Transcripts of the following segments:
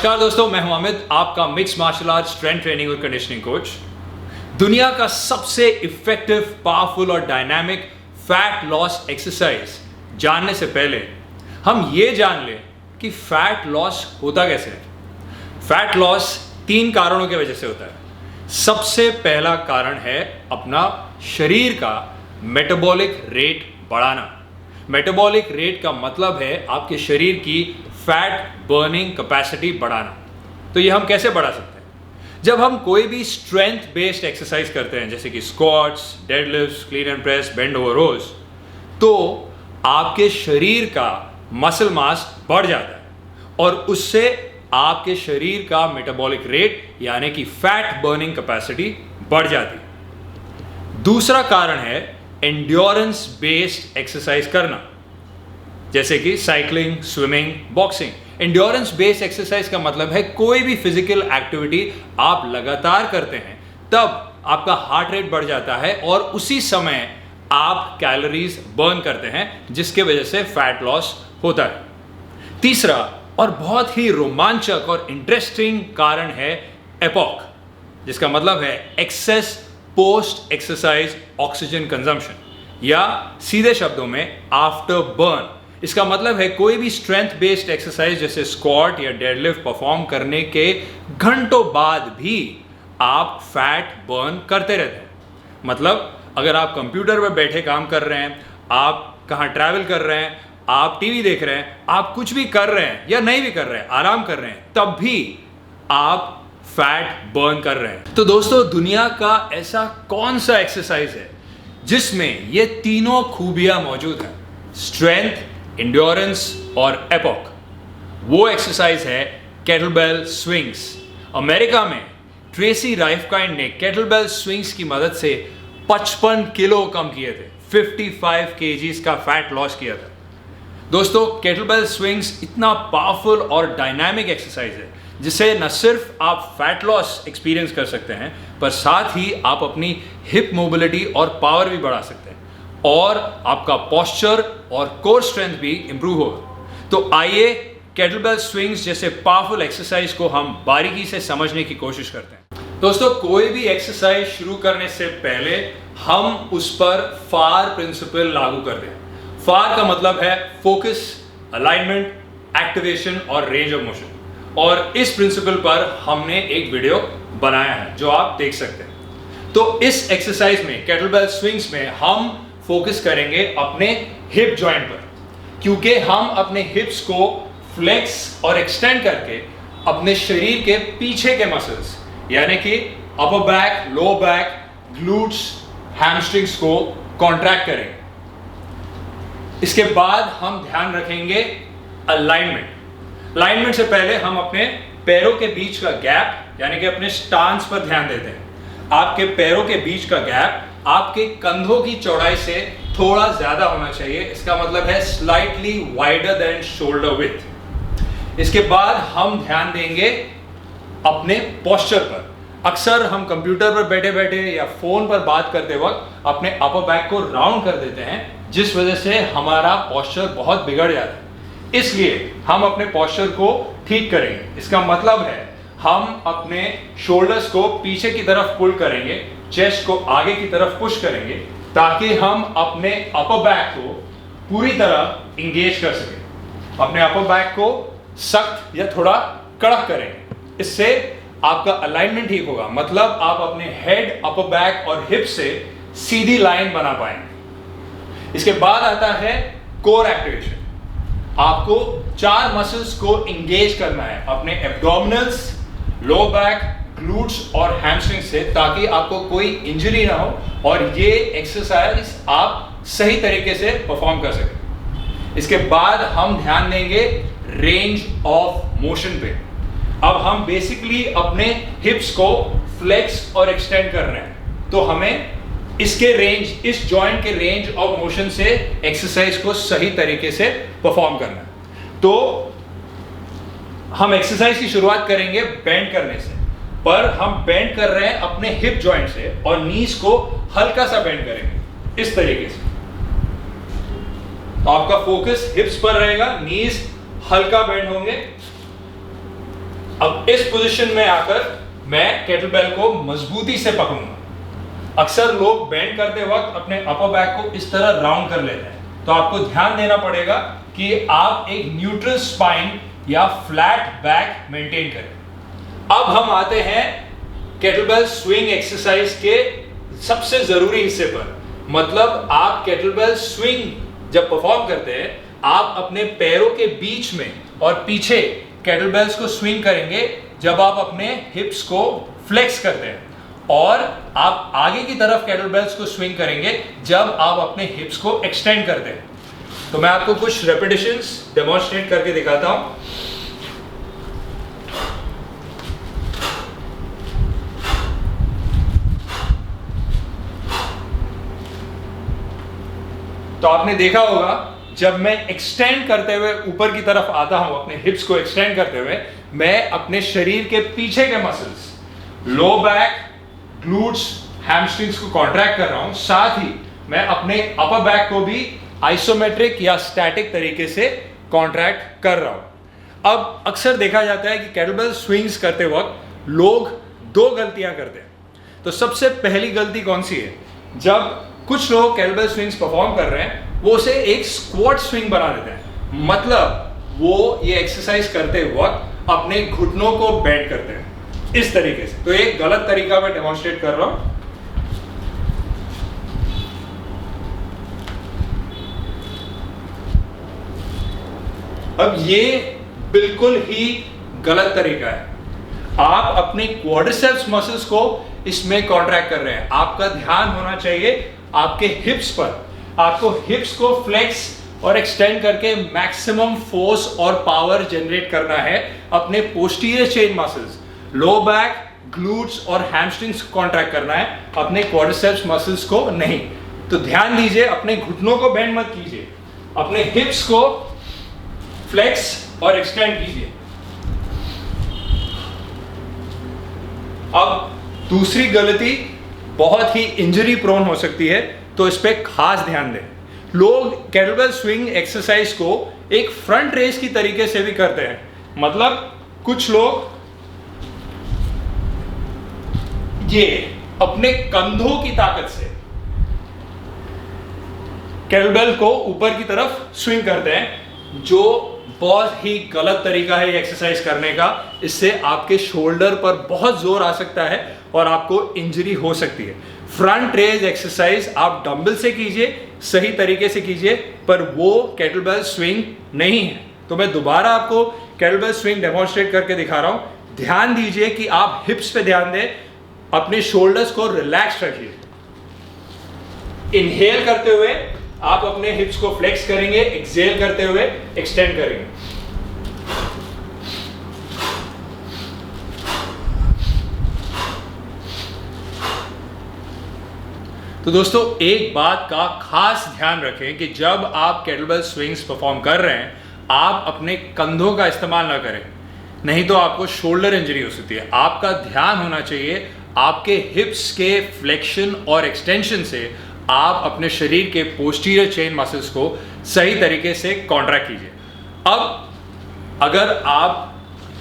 नमस्कार दोस्तों, मैं हूं अमित, आपका mix martial art strength training और कंडीशनिंग कोच। दुनिया का सबसे इफेक्टिव, पावरफुल और डायनामिक फैट लॉस एक्सरसाइज जानने से पहले हम ये जान लें कि फैट लॉस होता कैसे है। फैट लॉस 3 कारणों की वजह से होता है। सबसे पहला कारण है अपना शरीर का मेटाबॉलिक रेट बढ़ाना। मेटाबॉलिक रेट का मतलब है आपके शरीर की फैट बर्निंग कैपेसिटी बढ़ाना। तो ये हम कैसे बढ़ा सकते हैं? जब हम कोई भी स्ट्रेंथ बेस्ड एक्सरसाइज करते हैं, जैसे कि squats, deadlifts, clean and press, bend over rows, तो आपके शरीर का मसल मास बढ़ जाता है और उससे आपके शरीर का मेटाबॉलिक रेट यानी कि फैट बर्निंग कैपेसिटी बढ़ जाती है। दूसरा कारण है एंड्योरेंस बेस्ड एक्सरसाइज करना, जैसे कि cycling, swimming, boxing. Endurance based exercise का मतलब है कोई भी फिजिकल एक्टिविटी आप लगातार करते हैं तब आपका हार्ट रेट बढ़ जाता है और उसी समय आप कैलोरीज बर्न करते हैं, जिसके वजह से फैट लॉस होता है। तीसरा और बहुत ही रोमांचक और इंटरेस्टिंग कारण है एपॉक, जिसका मतलब है excess post exercise oxygen consumption, या सीधे शब्दों में आफ्टर बर्न। इसका मतलब है कोई भी स्ट्रेंथ बेस्ड एक्सरसाइज जैसे स्क्वाट या डेडलिफ्ट परफॉर्म करने के घंटों बाद भी आप फैट बर्न करते रहते हैं। मतलब अगर आप कंप्यूटर पर बैठे काम कर रहे हैं, आप कहाँ ट्रैवल कर रहे हैं, आप टीवी देख रहे हैं, आप कुछ भी कर रहे हैं या नहीं भी कर रहे हैं, आराम कर रहे हैं, तब भी आप फैट बर्न कर रहे हैं। तो दोस्तों, दुनिया का ऐसा कौन सा एक्सरसाइज है जिसमें ये तीनों खूबियां मौजूद हैं? स्ट्रेंथ, एंड्योरेंस और एपॉक। वो एक्सरसाइज है केटलबेल स्विंग्स। अमेरिका में ट्रेसी राइफकाइंड ने केटलबेल स्विंग्स की मदद से 55 किलो कम किए थे, 55 केजीज का फैट लॉस किया था। दोस्तों, केटलबेल स्विंग्स इतना पावरफुल और डायनामिक एक्सरसाइज है जिससे न सिर्फ आप फैट लॉस एक्सपीरियंस कर सकते हैं, पर साथ ही आप अपनी हिप मोबिलिटी और पावर भी बढ़ा सकते हैं और आपका पोस्चर और कोर स्ट्रेंथ भी इंप्रूव होगा। तो आइए केटलबेल स्विंग्स जैसे पावरफुल एक्सरसाइज को हम बारीकी से समझने की कोशिश करते हैं। दोस्तों, कोई भी एक्सरसाइज शुरू करने से पहले हम उस पर फार प्रिंसिपल लागू करते हैं। फार का मतलब है फोकस, अलाइनमेंट, एक्टिवेशन और रेंज ऑफ मोशन। और इस प्रिंसिपल पर हमने एक वीडियो बनाया है जो आप देख सकते हैं। तो इस एक्सरसाइज में, केटलबेल स्विंग्स में, हम फोकस करेंगे अपने हिप जॉइंट पर, क्योंकि हम अपने हिप्स को फ्लेक्स और एक्सटेंड करके अपने शरीर के पीछे के मसल्स यानी कि upper back, lower back, glutes, hamstrings को कॉन्ट्रैक्ट करेंगे। इसके बाद हम ध्यान रखेंगे अलाइनमेंट। अलाइनमेंट से पहले हम अपने पैरों के बीच का गैप यानी कि अपने स्टांस पर ध्यान देते हैं। आपके पैरों के बीच का गैप आपके कंधों की चौड़ाई से थोड़ा ज्यादा होना चाहिए। इसका मतलब है slightly wider than shoulder width. इसके बाद हम ध्यान देंगे अपने पोस्चर पर। अक्सर हम कंप्यूटर पर बैठे बैठे या फोन पर बात करते वक्त अपने अपर बैक को राउंड कर देते हैं, जिस वजह से हमारा पोस्चर बहुत बिगड़ जाता है। इसलिए हम अपने पोस्चर को ठीक करेंगे। इसका मतलब है हम अपने शोल्डर्स को पीछे की तरफ पुल करेंगे, चेस्ट को आगे की तरफ पुश करेंगे, ताकि हम अपने अपर बैक को पूरी तरह इंगेज कर सकें। अपने अपर बैक को सख्त या थोड़ा कड़क करेंगे। इससे आपका अलाइनमेंट ठीक होगा, मतलब आप अपने हेड, अपर बैक और हिप से सीधी लाइन बना पाएंगे। इसके बाद आता है कोर एक्टिवेशन। आपको 4 मसल्स को इंगेज करना है, अपने एब्डोमिनल्स, लोअर बैक, ग्लूट्स और हैमस्ट्रिंग से, ताकि आपको कोई इंजरी ना हो और ये एक्सरसाइज आप सही तरीके से परफॉर्म कर सकें। इसके बाद हम ध्यान देंगे रेंज ऑफ मोशन पे। अब हम बेसिकली अपने हिप्स को फ्लेक्स और एक्सटेंड कर रहे हैं, तो हमें इसके रेंज, इस जॉइंट के रेंज ऑफ मोशन से एक्सरसाइज को सही तरीके से परफॉर्म करना है। तो हम एक्सरसाइज की शुरुआत करेंगे बेंड करने से, पर हम बेंड कर रहे हैं अपने हिप जॉइंट से और नीज को हल्का सा बेंड करेंगे इस तरीके से। तो आपका फोकस हिप्स पर रहेगा, नीज हल्का बेंड होंगे। अब इस पोजीशन में आकर मैं केटलबेल को मजबूती से पकड़ूंगा। अक्सर लोग बेंड करते वक्त अपने अपर बैक को इस तरह राउंड कर लेते हैं, तो आपको ध्यान देना पड़ेगा कि आप एक न्यूट्रल स्पाइन या फ्लैट बैक मेंटेन करें। अब हम आते हैं केटलबेल स्विंग एक्सरसाइज के सबसे जरूरी हिस्से पर। मतलब आप केटलबेल स्विंग जब परफॉर्म करते हैं, आप अपने पैरों के बीच में और पीछे केटलबेल्स को स्विंग करेंगे जब आप अपने हिप्स को फ्लेक्स करते हैं, और आप आगे की तरफ केटलबेल्स को स्विंग करेंगे जब आप अपने हिप्स को एक्सटेंड करते हैं। तो मैं आपको कुछ रेपिटेशंस डेमोन्स्ट्रेट करके दिखाता हूं। तो आपने देखा होगा जब मैं एक्सटेंड करते हुए ऊपर की तरफ आता हूं, अपने हिप्स को एक्सटेंड करते हुए, मैं अपने शरीर के पीछे के muscles, low back, glutes, hamstrings को कॉन्ट्रैक्ट कर रहा हूं। साथ ही मैं अपने अपर बैक को भी आइसोमेट्रिक या स्टैटिक तरीके से कॉन्ट्रैक्ट कर रहा हूं। अब अक्सर देखा जाता है कि केटलबेल स्विंग्स करते वक्त लोग दो गलतियां करते हैं। तो सबसे पहली गलती कौन सी है? जब कुछ लोग केटलबेल स्विंग्स परफॉर्म कर रहे हैं, वो उसे एक स्क्वाट स्विंग बना देते हैं। मतलब वो ये एक्सरसाइज करते वक्त अपने घुटनों को बेंड करते हैं इस तरीके से। तो एक गलत तरीका मैं डेमोन्स्ट्रेट कर रहा हूं। अब ये बिल्कुल ही गलत तरीका है। आप अपने क्वाड्रिसेप्स मसल्स को इसमें कॉन्ट्रैक्ट कर रहे हैं। आपका ध्यान होना चाहिए आपके हिप्स पर। आपको हिप्स को फ्लेक्स और एक्सटेंड करके मैक्सिमम फोर्स और पावर जनरेट करना है। अपने posterior chain muscles, low back, glutes और हैमस्ट्रिंग्स को कॉन्ट्रैक्ट करना है, अपने क्वाड्रिसेप्स मसल्स को नहीं। तो ध्यान दीजिए, अपने घुटनों को बेंड मत कीजिए, अपने हिप्स को फ्लेक्स और एक्सटेंड कीजिए। अब दूसरी गलती बहुत ही इंजरी प्रोन हो सकती है, तो इस पे खास ध्यान दें। लोग केटलबेल स्विंग एक्सरसाइज को एक फ्रंट रेस की तरीके से भी करते हैं। मतलब कुछ लोग ये अपने कंधों की ताकत से केटलबेल को ऊपर की तरफ स्विंग करते हैं, जो बहुत ही गलत तरीका है ये एक्सरसाइज करने का। इससे आपके शोल्डर पर बहुत जोर आ सकता है और आपको इंजरी हो सकती है। फ्रंट रेज एक्सरसाइज आप डंबल से कीजिए, सही तरीके से कीजिए, पर वो केटलबेल स्विंग नहीं है। तो मैं दोबारा आपको केटलबेल स्विंग डेमोन्स्ट्रेट करके दिखा रहा हूं। ध्यान दीजिए कि आप हिप्स पे ध्यान दें, अपने शोल्डर्स को रिलैक्स रखिए। इनहेल करते हुए आप अपने हिप्स को फ्लेक्स करेंगे, एक्सहेल करते हुए एक्सटेंड करेंगे। तो दोस्तों, एक बात का खास ध्यान रखें कि जब आप केटलबेल स्विंग्स परफॉर्म कर रहे हैं, आप अपने कंधों का इस्तेमाल ना करें, नहीं तो आपको शोल्डर इंजरी हो सकती है। आपका ध्यान होना चाहिए आपके हिप्स के फ्लेक्शन और एक्सटेंशन से। आप अपने शरीर के पोस्टीरियर चेन मसल्स को सही तरीके से कॉन्ट्रैक्ट कीजिए। अब अगर आप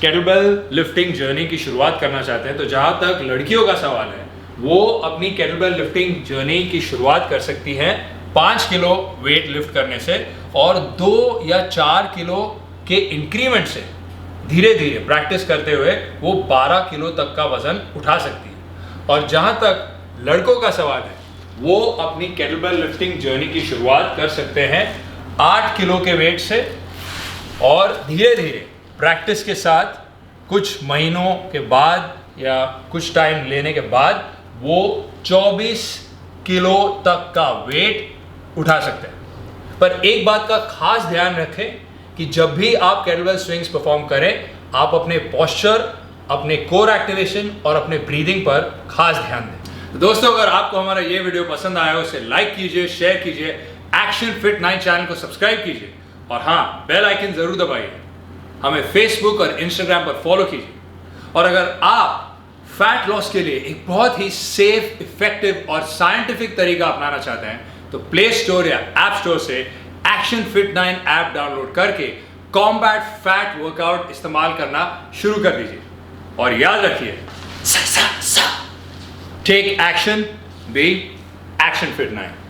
केटलबेल लिफ्टिंग जर्नी की शुरुआत करना चाहते हैं, तो जहां तक लड़कियों का सवाल है, वो अपनी केटलबेल लिफ्टिंग जर्नी की शुरुआत कर सकती हैं 5 किलो वेट लिफ्ट करने से, और 2 या 4 किलो के इंक्रीमेंट से धीरे धीरे प्रैक्टिस करते हुए वो 12 किलो तक का वजन उठा सकती है। और जहां तक लड़कों का सवाल है, वो अपनी केटलबेल लिफ्टिंग जर्नी की शुरुआत कर सकते हैं 8 किलो के वेट से, और धीरे धीरे प्रैक्टिस के साथ कुछ महीनों के बाद या कुछ टाइम लेने के बाद वो 24 किलो तक का वेट उठा सकते हैं। पर एक बात का खास ध्यान रखें कि जब भी आप केटलबेल स्विंग्स परफॉर्म करें, आप अपने पोस्चर, अपने कोर एक्टिवेशन और अपने ब्रीदिंग पर खास ध्यान दें। तो दोस्तों, अगर आपको हमारा ये वीडियो पसंद आया हो, उसे लाइक कीजिए, शेयर कीजिए, एक्शन फिट 9 चैनल को सब्सक्राइब कीजिए, और हाँ, बेल आइकन जरूर दबाइए। हमें फेसबुक और इंस्टाग्राम पर फॉलो कीजिए। और अगर आप फैट लॉस के लिए एक बहुत ही सेफ, इफेक्टिव और साइंटिफिक तरीका अपनाना चाहते हैं, तो प्ले स्टोर या ऐप स्टोर से एक्शन फिट 9 ऐप डाउनलोड करके कॉम्बैट फैट वर्कआउट इस्तेमाल करना शुरू कर दीजिए। और याद रखिए, take action, be action fit 9।